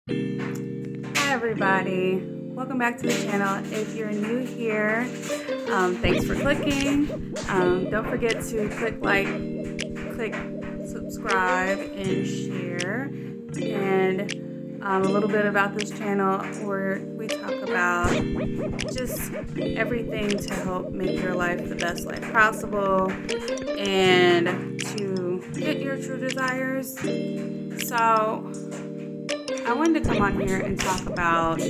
Hi everybody, welcome back to the channel. If you're new here, thanks for clicking. Don't forget to click subscribe and share. And a little bit about this channel where we talk about just everything to help make your life the best life possible and to get your true desires. So I wanted to come on here and talk about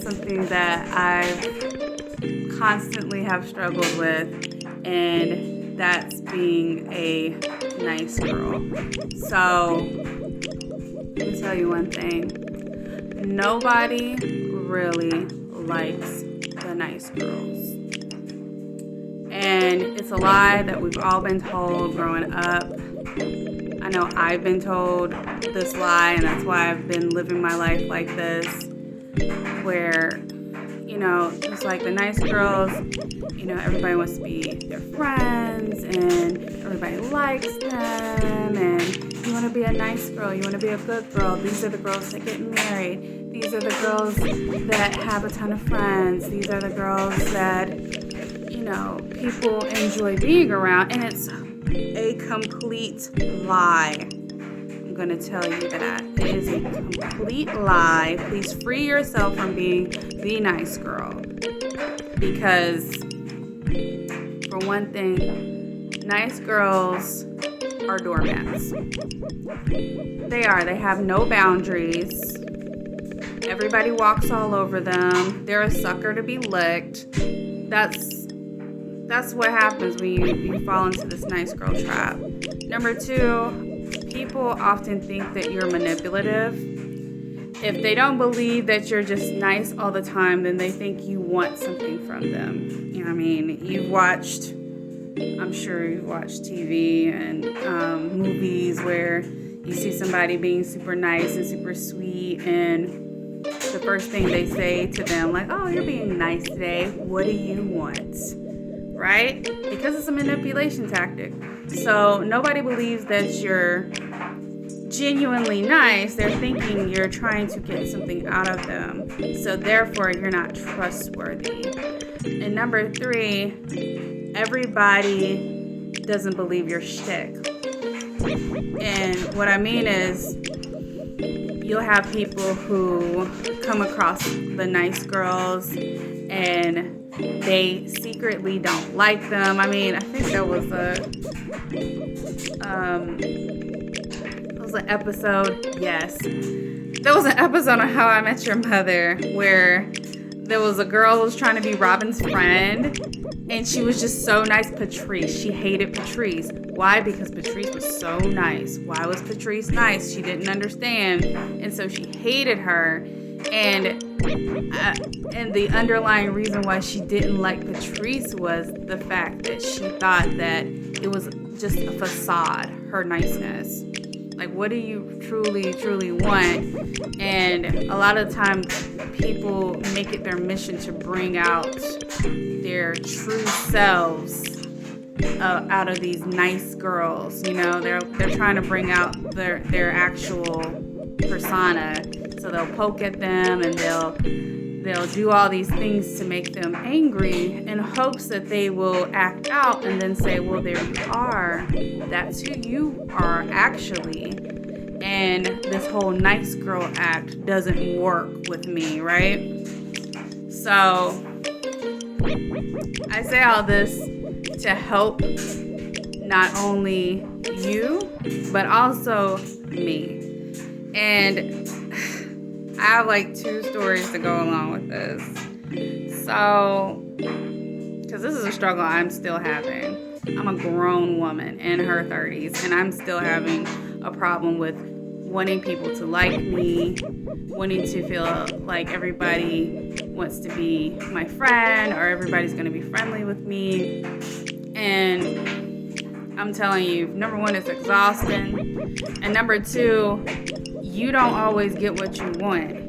something that I constantly have struggled with, and that's being a nice girl. So let me tell you one thing. Nobody really likes the nice girls. And it's a lie that we've all been told growing up. I know I've been told this lie, and that's why I've been living my life like this, where, just like the nice girls, everybody wants to be their friends, and everybody likes them, and you want to be a nice girl, you want to be a good girl. These are the girls that get married. These are the girls that have a ton of friends. These are the girls that, people enjoy being around, and it's a complete lie. I'm going to tell you that. It is a complete lie. Please free yourself from being the nice girl. Because, for one thing, nice girls are doormats. They are. They have no boundaries. Everybody walks all over them. They're a sucker to be licked. That's what happens when you fall into this nice girl trap. Number two, people often think that you're manipulative. If they don't believe that you're just nice all the time, then they think you want something from them. You know what I mean? I'm sure you've watched TV and movies where you see somebody being super nice and super sweet, and the first thing they say to them, like, "Oh, you're being nice today. What do you want?" Right? Because it's a manipulation tactic. So nobody believes that you're genuinely nice. They're thinking you're trying to get something out of them. So therefore, you're not trustworthy. And number three, everybody doesn't believe your shtick. And what I mean is, you'll have people who come across the nice girls and they secretly don't like them. I mean, I think there was an episode, yes. There was an episode on How I Met Your Mother where there was a girl who was trying to be Robin's friend, and she was just so nice. Patrice. She hated Patrice. Why? Because Patrice was so nice. Why was Patrice nice? She didn't understand, and so she hated her. And the underlying reason why she didn't like Patrice was the fact that she thought that it was just a facade, her niceness. Like, what do you truly, truly want? And a lot of times people make it their mission to bring out their true selves out of these nice girls. They're trying to bring out their actual persona. So they'll poke at them and they'll do all these things to make them angry in hopes that they will act out and then say, well, there you are. That's who you are actually. And this whole nice girl act doesn't work with me, right? So I say all this to help not only you, but also me. And I have like two stories to go along with this. So, because this is a struggle I'm still having. I'm a grown woman in her 30s, and I'm still having a problem with wanting people to like me, wanting to feel like everybody wants to be my friend or everybody's going to be friendly with me. And I'm telling you, number one, it's exhausting. And number two, you don't always get what you want,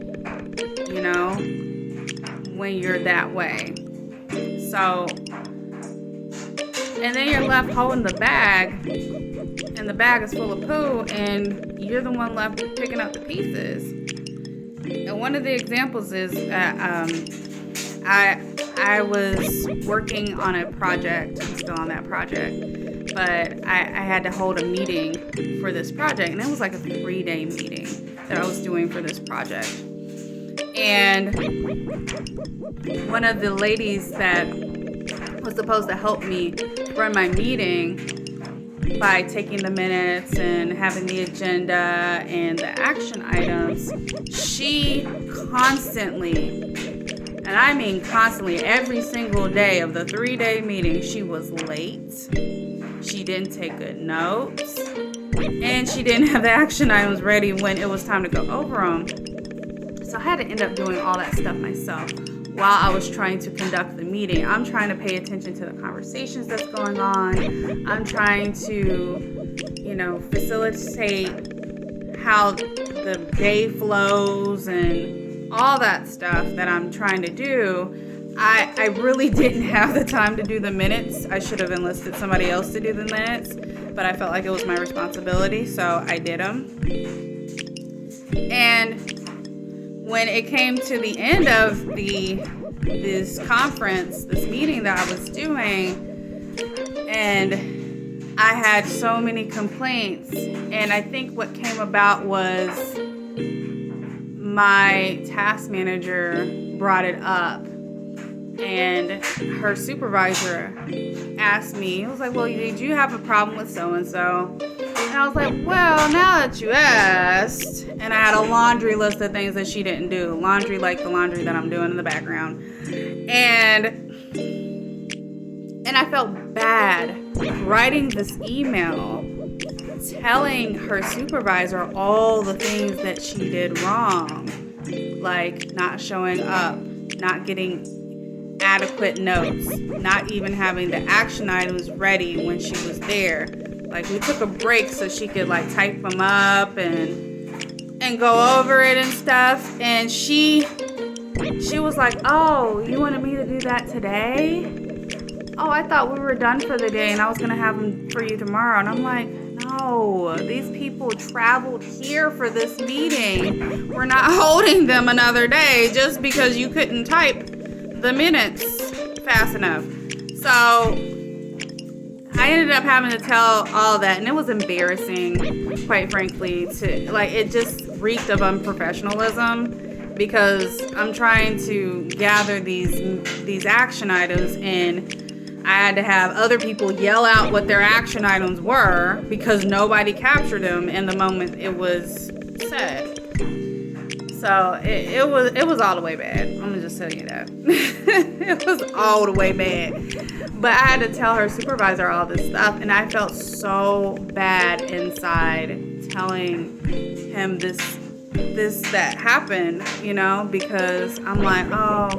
when you're that way. So And then you're left holding the bag, and the bag is full of poo, and you're the one left picking up the pieces. And one of the examples is I was working on a project. I'm still on that project, but I had to hold a meeting for this project, and it was like a 3-day meeting that I was doing for this project. And one of the ladies that was supposed to help me run my meeting by taking the minutes and having the agenda and the action items, she constantly, and I mean constantly, every single day of the 3-day meeting, she was late. She didn't take good notes, and she didn't have the action items ready when it was time to go over them. So I had to end up doing all that stuff myself while I was trying to conduct the meeting. I'm trying to pay attention to the conversations that's going on. I'm trying to, facilitate how the day flows and all that stuff that I'm trying to do. I really didn't have the time to do the minutes. I should have enlisted somebody else to do the minutes, but I felt like it was my responsibility, so I did them. And when it came to the end of this conference, this meeting that I was doing, and I had so many complaints, and I think what came about was my task manager brought it up, and her supervisor asked me, it was like, well, did you have a problem with so-and-so? And I was like, well, now that you asked, and I had a laundry list of things that she didn't do. Laundry like the laundry that I'm doing in the background. And I felt bad writing this email telling her supervisor all the things that she did wrong. Like not showing up, not getting adequate notes, not even having the action items ready when she was there. Like we took a break so she could like type them up and go over it and stuff. And she was like, oh, you wanted me to do that today? Oh, I thought we were done for the day and I was gonna have them for you tomorrow. And I'm like, no, these people traveled here for this meeting. We're not holding them another day just because you couldn't type the minutes fast enough. So I ended up having to tell all that, and it was embarrassing, quite frankly, it just reeked of unprofessionalism because I'm trying to gather these action items, and I had to have other people yell out what their action items were because nobody captured them in the moment it was said. So it was all the way bad. I'm gonna just tell you that. It was all the way bad. But I had to tell her supervisor all this stuff, and I felt so bad inside telling him that happened, because I'm like, oh,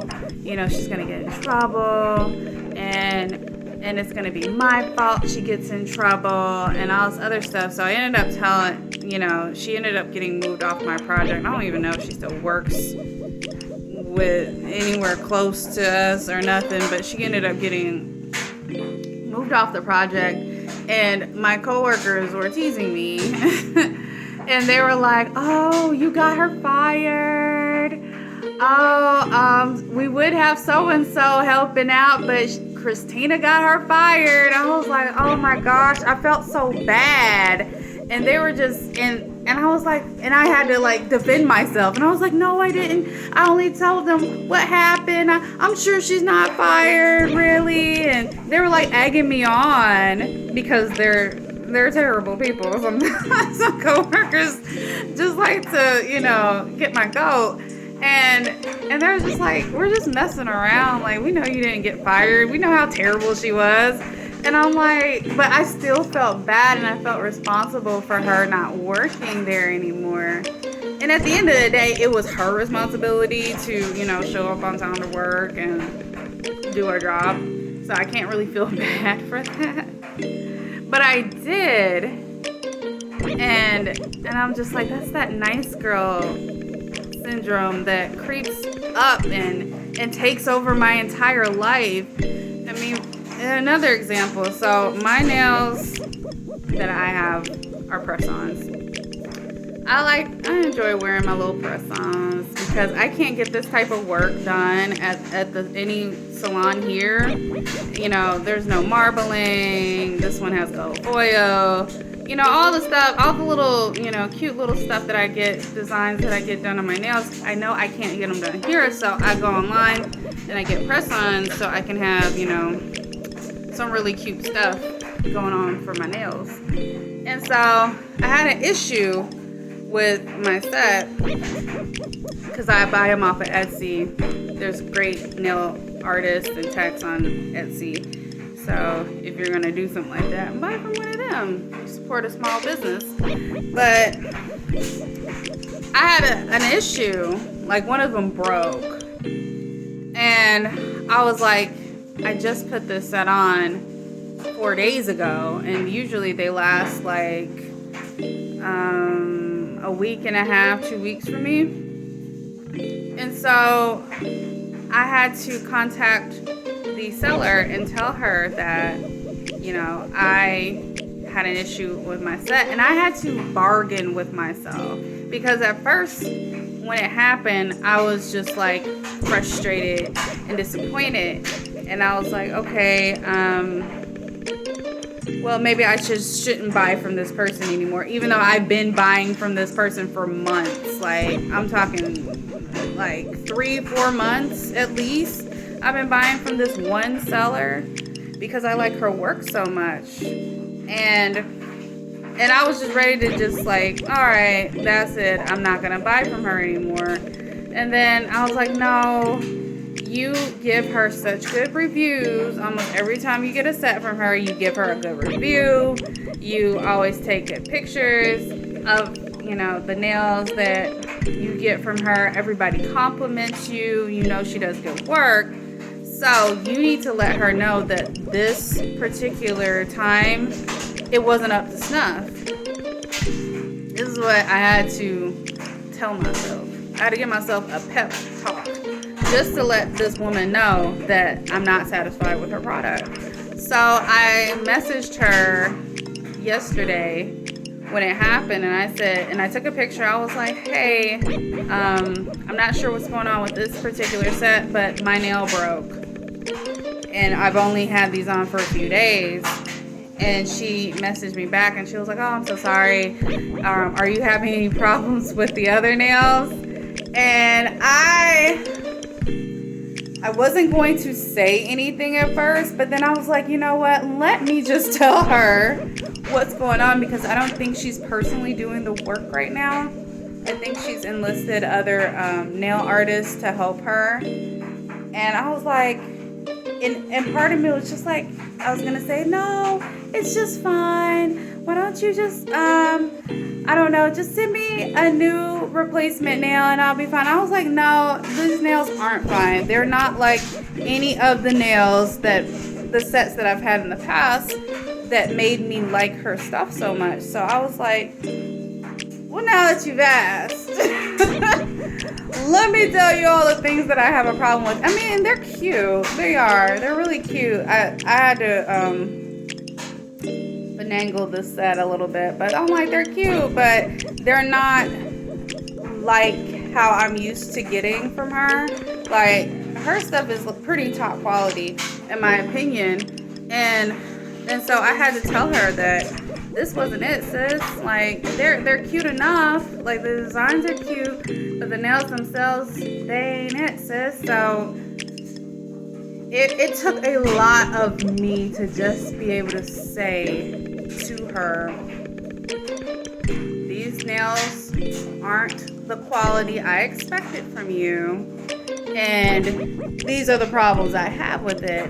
she's gonna get in trouble, and it's gonna be my fault she gets in trouble and all this other stuff. So I ended up telling, she ended up getting moved off my project. I don't even know if she still works with anywhere close to us or nothing, but she ended up getting moved off the project, and my coworkers were teasing me and they were like, oh, you got her fired. Oh, we would have so-and-so helping out, but Christina got her fired. I was like, oh my gosh, I felt so bad. And they were just, and I was like, and I had to like defend myself. And I was like, no, I didn't. I only told them what happened. I'm sure she's not fired, really. And they were like egging me on because they're terrible people. Some coworkers just like to, get my goat. And they're just like, we're just messing around. Like, we know you didn't get fired. We know how terrible she was. And I'm like, but I still felt bad, and I felt responsible for her not working there anymore. And at the end of the day, it was her responsibility to, show up on time to work and do her job. So I can't really feel bad for that. But I did. And I'm just like, that's that nice girl syndrome that creeps up and takes over my entire life. I mean, another example. So my nails that I have are press-ons. I enjoy wearing my little press-ons because I can't get this type of work done at any salon here. You know, there's no marbling. This one has gold foil. You know, all the stuff, all the little, you know, cute little stuff that I get, designs that I get done on my nails. I know I can't get them done here, so I go online and I get press-ons so I can have, you know, some really cute stuff going on for my nails. And so I had an issue with my set because I buy them off of Etsy. There's great nail artists and techs on Etsy. So if you're gonna do something like that, buy from one of them. Support a small business. But I had an issue, like one of them broke. And I was like, I just put this set on 4 days ago, and usually they last like a week and a half, 2 weeks for me. And so I had to contact the seller and tell her that, you know, I had an issue with my set, and I had to bargain with myself because at first when it happened, I was just like frustrated and disappointed, and I was like, okay, well, maybe I shouldn't buy from this person anymore, even though I've been buying from this person for months. Like, I'm talking like 3-4 months at least. I've been buying from this one seller because I like her work so much. And I was just ready to just like, all right, that's it. I'm not going to buy from her anymore. And then I was like, no, you give her such good reviews. Almost every time you get a set from her, you give her a good review. You always take good pictures of, you know, the nails that you get from her. Everybody compliments you. You know she does good work. So you need to let her know that this particular time, it wasn't up to snuff. This is what I had to tell myself. I had to give myself a pep talk just to let this woman know that I'm not satisfied with her product. So I messaged her yesterday when it happened, and I said, and I took a picture. I was like, hey, I'm not sure what's going on with this particular set, but my nail broke. And I've only had these on for a few days. And she messaged me back and she was like, oh, I'm so sorry. Are you having any problems with the other nails? And I wasn't going to say anything at first, but then I was like, you know what? Let me just tell her what's going on, because I don't think she's personally doing the work right now. I think she's enlisted other nail artists to help her. And I was like, and part of me was just like, I was gonna say, no, it's just fine. Why don't you just, I don't know, just send me a new replacement nail and I'll be fine. I was like, no, these nails aren't fine. They're not like any of the nails the sets that I've had in the past that made me like her stuff so much. So I was like, well, now that you've asked, let me tell you all the things that I have a problem with. I mean, they're cute. They are. They're really cute. I had to finagle this set a little bit, but I'm like, they're cute, but they're not like how I'm used to getting from her. Like, her stuff is pretty top quality, in my opinion. And so I had to tell her that this wasn't it, sis. Like, they're cute enough. Like, the designs are cute, but the nails themselves, they ain't it, sis. So it took a lot of me to just be able to say to her, these nails aren't the quality I expected from you, and these are the problems I have with it.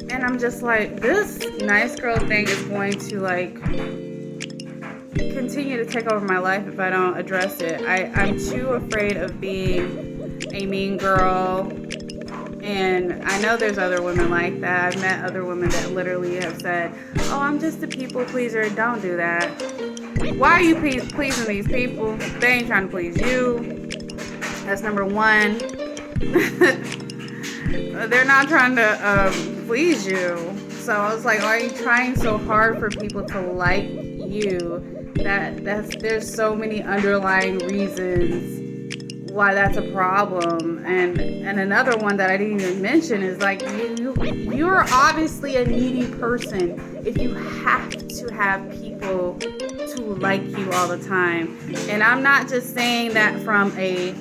And I'm just like, this nice girl thing is going to like continue to take over my life if I don't address it. I'm too afraid of being a mean girl. And I know there's other women like that. I've met other women that literally have said, oh, I'm just a people pleaser. Don't do that. Why are you pleasing these people? They ain't trying to please you. That's number one. They're not trying to please you. So I was like, are you trying so hard for people to like you? There's so many underlying reasons why that's a problem. And another one that I didn't even mention is like you're obviously a needy person if you have to have people to like you all the time. And I'm not just saying that from a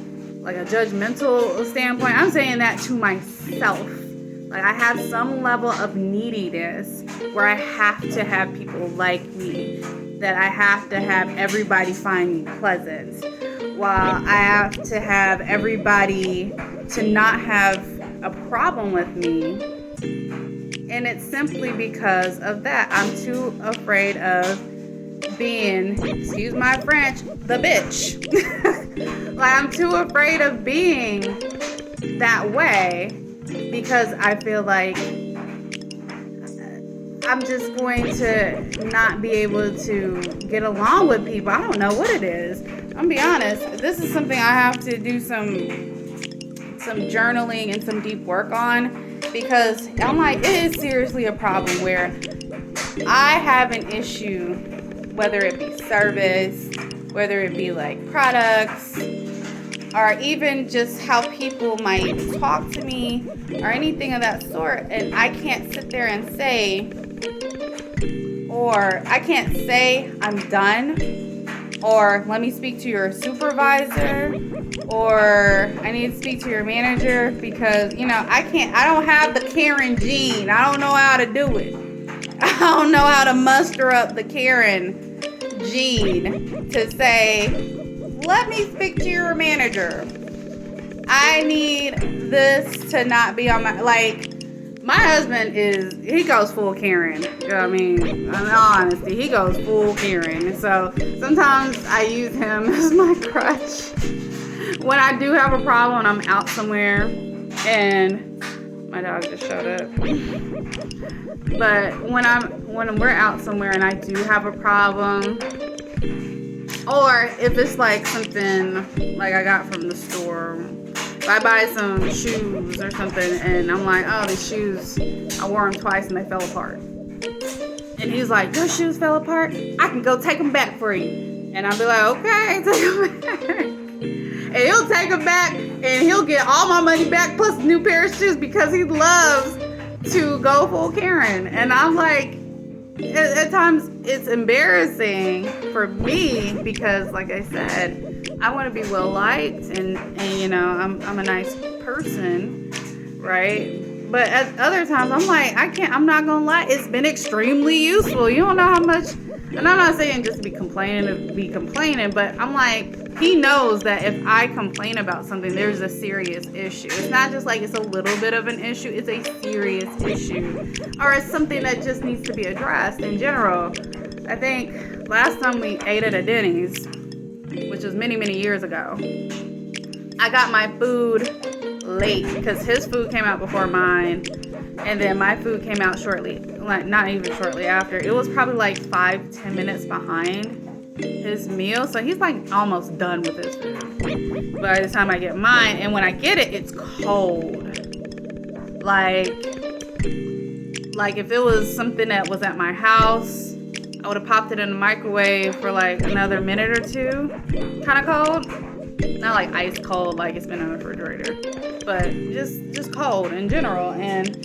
judgmental standpoint. I'm saying that to myself. Like, I have some level of neediness where I have to have people like me, that I have to have everybody find me pleasant, while I have to have everybody to not have a problem with me. And it's simply because of that. I'm too afraid of being, excuse my French, the bitch. Like, I'm too afraid of being that way because I feel like I'm just going to not be able to get along with people. I don't know what it is. I'm gonna be honest. This is something I have to do some journaling and some deep work on, because I'm like, it is seriously a problem where I have an issue, whether it be service, whether it be like products, or even just how people might talk to me or anything of that sort. And I can't sit there and say, or I can't say I'm done, or let me speak to your supervisor, or I need to speak to your manager, because, I don't have the Karen gene. I don't know how to do it. I don't know how to muster up the Karen gene to say, let me speak to your manager. I need this to not be on my husband he goes full Karen. You know what I mean? In all honesty, he goes full Karen. And so sometimes I use him as my crutch. When I do have a problem and I'm out somewhere, and my dog just showed up. But when we're out somewhere and I do have a problem, or if it's like something like I got from the store, if I buy some shoes or something and I'm like, oh, these shoes, I wore them twice and they fell apart. And he's like, your shoes fell apart? I can go take them back for you. And I'll be like, okay, take them back. And he'll take them back and he'll get all my money back plus a new pair of shoes, because he loves to go full Karen. And I'm like, at times it's embarrassing for me, because like I said, I want to be well liked, and I'm a nice person, right? But at other times I'm like, I'm not gonna lie, it's been extremely useful. You don't know how much. And I'm not saying just be complaining, but I'm like, he knows that if I complain about something, there's a serious issue. It's not just like it's a little bit of an issue, it's a serious issue. Or it's something that just needs to be addressed in general. I think last time we ate at a Denny's, which was many, many years ago, I got my food late because his food came out before mine. And then my food came out shortly, like not even shortly after. It was probably like 5-10 minutes behind his meal. So he's like almost done with his food by the time I get mine. And when I get it, it's cold. Like if it was something that was at my house, I would have popped it in the microwave for like another minute or two. Kind of cold. Not like ice cold, like it's been in the refrigerator, but just cold in general. And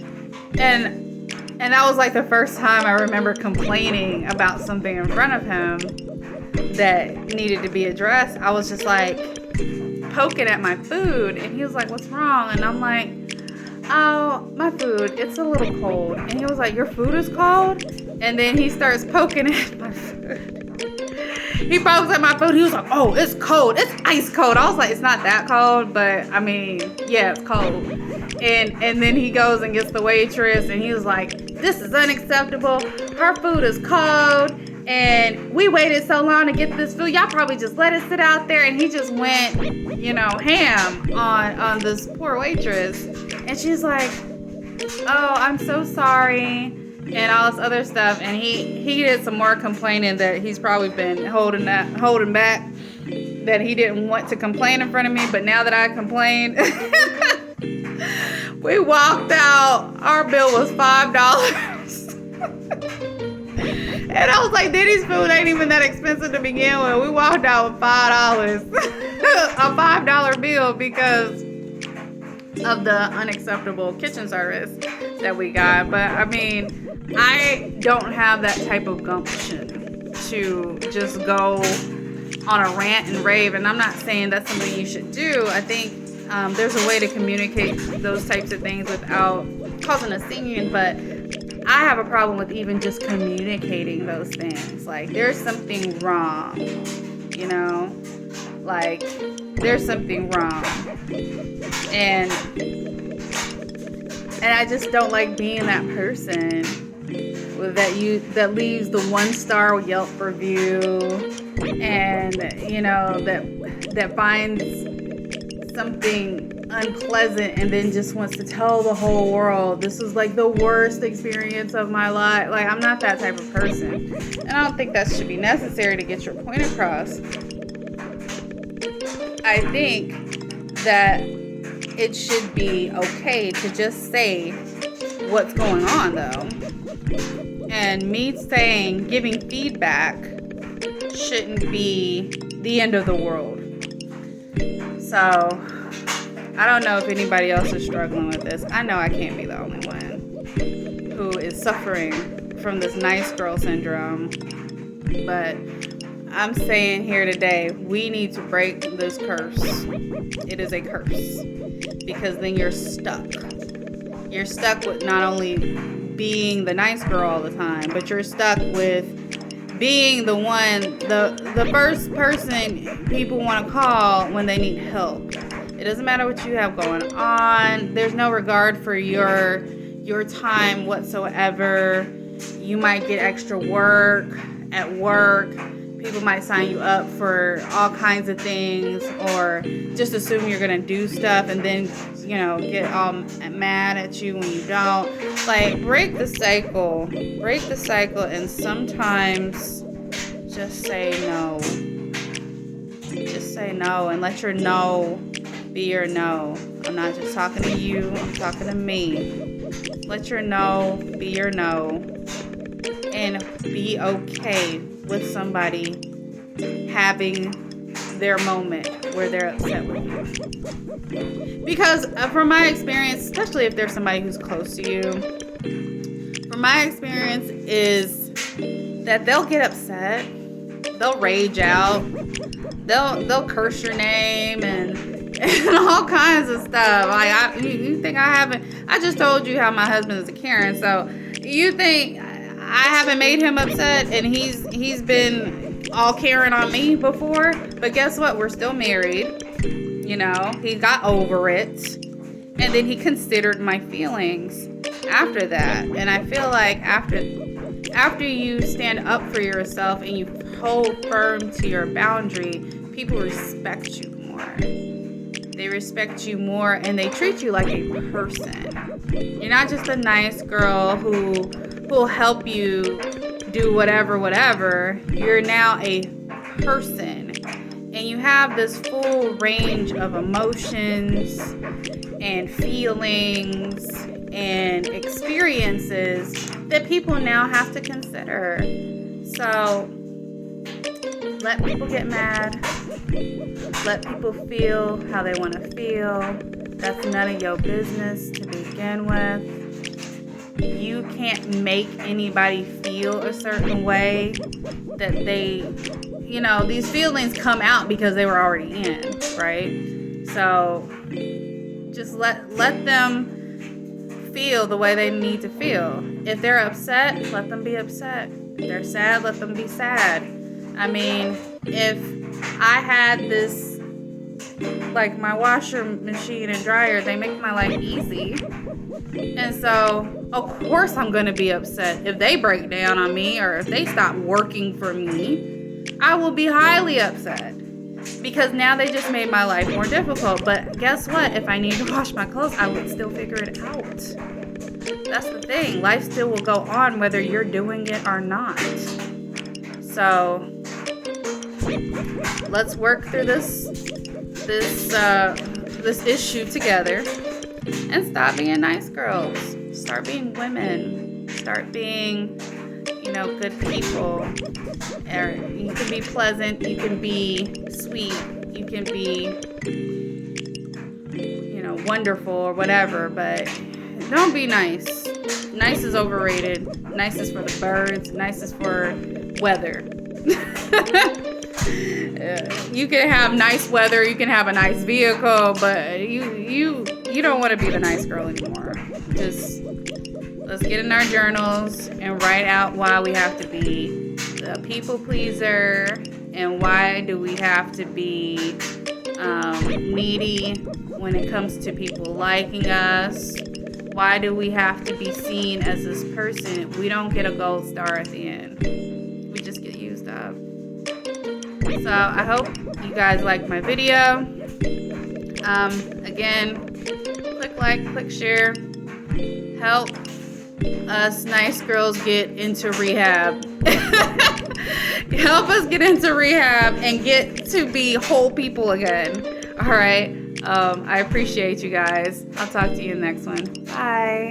that was like the first time I remember complaining about something in front of him that needed to be addressed. I was just like poking at my food, and he was like, what's wrong? And I'm like, oh, my food, it's a little cold. And he was like, your food is cold? And then he starts poking at my food. He pokes at my food. He was like, oh, it's cold. It's ice cold. I was like, it's not that cold, but I mean, yeah, it's cold. And then he goes and gets the waitress, and he was like, this is unacceptable. Her food is cold, and we waited so long to get this food. Y'all probably just let it sit out there. And he just went, ham on this poor waitress. And she's like, oh, I'm so sorry, and all this other stuff. And he did some more complaining that he's probably been holding back, that he didn't want to complain in front of me. But now that I complained, We walked out. Our bill was $5. And I was like, Denny's food ain't even that expensive to begin with. We walked out with $5. A $5 bill because of the unacceptable kitchen service that we got. But I mean, I don't have that type of gumption to just go on a rant and rave. And I'm not saying that's something you should do. I think there's a way to communicate those types of things without causing a scene, but I have a problem with even just communicating those things. Like, there's something wrong, you know? Like, there's something wrong. And I just don't like being that person that leaves the 1-star Yelp review and, you know, that finds something unpleasant and then just wants to tell the whole world this was like the worst experience of my life. Like, I'm not that type of person, and I don't think that should be necessary to get your point across. I think that it should be okay to just say what's going on, though. And me giving feedback shouldn't be the end of the world. So, I don't know if anybody else is struggling with this. I know I can't be the only one who is suffering from this nice girl syndrome. But I'm saying here today, we need to break this curse. It is a curse. Because then you're stuck. You're stuck with not only being the nice girl all the time, but you're stuck with being the first person people want to call when they need help. It doesn't matter what you have going on. There's no regard for your time whatsoever. You might get extra work at work. People might sign you up for all kinds of things, or just assume you're going to do stuff and then, you know, get all mad at you when you don't. Like, break the cycle. Break the cycle, and sometimes just say no. Just say no and let your no be your no. I'm not just talking to you, I'm talking to me. Let your no be your no. And be okay with somebody having their moment where they're upset with you. Because from my experience, especially if there's somebody who's close to you, from my experience is that they'll get upset, they'll rage out, they'll curse your name and all kinds of stuff. Like, you think I haven't? I just told you how my husband is a Karen, so you think I haven't made him upset and he's been all Karen on me before? But guess what? We're still married. You know, he got over it, and then he considered my feelings after that. And I feel like after you stand up for yourself and you hold firm to your boundary, people respect you more. They respect you more, and they treat you like a person. You're not just a nice girl who'll help you do whatever. You're now a person, and you have this full range of emotions and feelings and experiences that people now have to consider. So let people get mad. Let people feel how they want to feel. That's none of your business to begin with. You can't make anybody feel a certain way that they, you know, these feelings come out because they were already in, right? So just let them feel the way they need to feel. If they're upset, let them be upset. If they're sad, let them be sad. I mean, if I had this, like my washer machine and dryer, they make my life easy. And so, of course I'm going to be upset if they break down on me or if they stop working for me. I will be highly upset because now they just made my life more difficult. But guess what? If I need to wash my clothes, I would still figure it out. That's the thing. Life still will go on whether you're doing it or not. So let's work through this issue together. and stop being nice girls. Start being women. Start being, good people. You can be pleasant. You can be sweet. You can be, wonderful or whatever, but don't be nice. Nice is overrated. Nice is for the birds. Nice is for weather. You can have nice weather, you can have a nice vehicle, but you don't want to be the nice girl anymore. Just let's get in our journals and write out why we have to be a people pleaser and why do we have to be needy when it comes to people liking us. Why do we have to be seen as this person? We don't get a gold star at the end. We just get used up. So I hope you guys liked my video. Again, click like, click share. Help us nice girls get into rehab. Help us get into rehab and get to be whole people again. All right. I appreciate you guys. I'll talk to you in the next one. Bye.